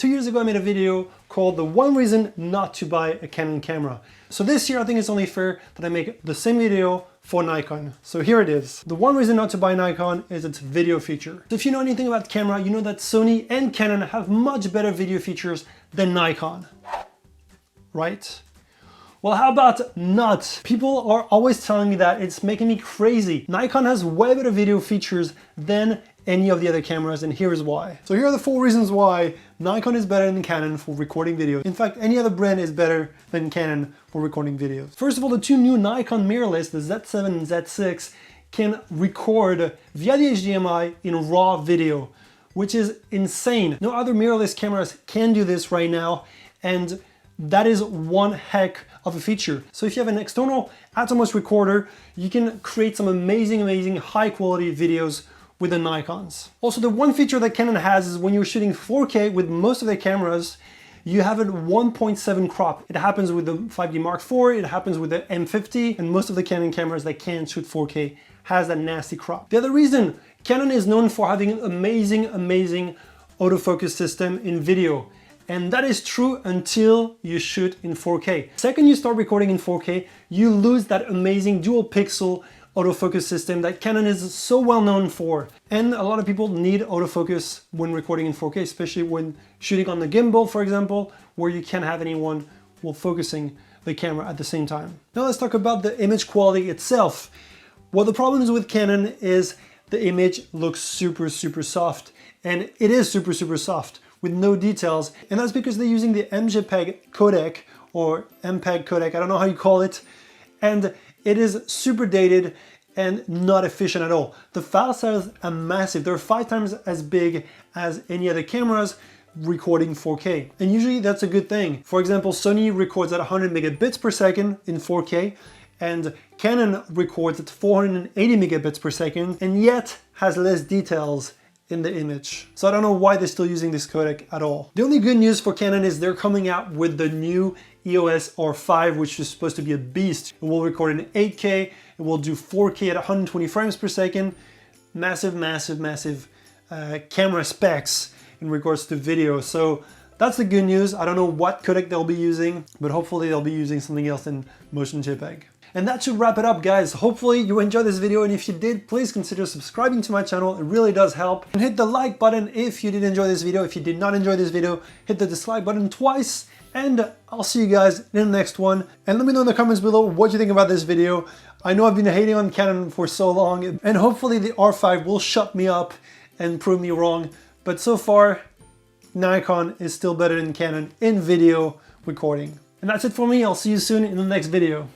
2 years ago I made a video called the 1 reason not to buy a Canon camera. So this year I think it's only fair that I make the same video for Nikon. So here it is. The 1 reason not to buy Nikon is its video feature. So if you know anything about camera, you know that Sony and Canon have much better video features than Nikon, right? Well, how about not? People are always telling me that. It's making me crazy. Nikon has way better video features than any of the other cameras, and here's why. So here are the 4 reasons why Nikon is better than Canon for recording videos. In fact, any other brand is better than Canon for recording videos. First of all, the 2 new Nikon mirrorless, the Z7 and Z6, can record via the HDMI in raw video, which is insane. No other mirrorless cameras can do this right now, and that is one heck of a feature. So if you have an external Atomos recorder, you can create some amazing high quality videos with the Nikons. Also, the one feature that Canon has is when you're shooting 4K with most of their cameras, you have a 1.7 crop. It happens with the 5D Mark IV, it happens with the M50, and most of the Canon cameras that can shoot 4K has that nasty crop. The other reason, Canon is known for having an amazing autofocus system in video. And that is true until you shoot in 4K. Second you start recording in 4K, you lose that amazing dual pixel autofocus system that Canon is so well known for. And a lot of people need autofocus when recording in 4K, especially when shooting on the gimbal, for example, where you can't have anyone while focusing the camera at the same time. Now let's talk about the image quality itself. Well, the problems with Canon is the image looks super soft, and it is super soft, with no details, and that's because they're using the MJPEG codec or MPEG codec, I don't know how you call it, and it is super dated and not efficient at all. The file sizes are massive. They're 5 times as big as any other cameras recording 4K, and usually that's a good thing. For example, Sony records at 100 megabits per second in 4K, and Canon records at 480 megabits per second, and yet has less details in the image. So I don't know why they're still using this codec at all. The only good news for Canon is they're coming out with the new EOS R5, which is supposed to be a beast. It will record in 8K, it will do 4K at 120 frames per second. Massive camera specs in regards to video. So that's the good news. I don't know what codec they'll be using, but hopefully they'll be using something else than motion JPEG. And that should wrap it up, guys. Hopefully you enjoyed this video, and if you did, please consider subscribing to my channel. It really does help. And hit the like button if you did enjoy this video. If you did not enjoy this video, hit the dislike button twice, and I'll see you guys in the next one. And let me know in the comments below what you think about this video. I know I've been hating on Canon for so long, and hopefully the R5 will shut me up and prove me wrong. But so far, Nikon is still better than Canon in video recording. And that's it for me. I'll see you soon in the next video.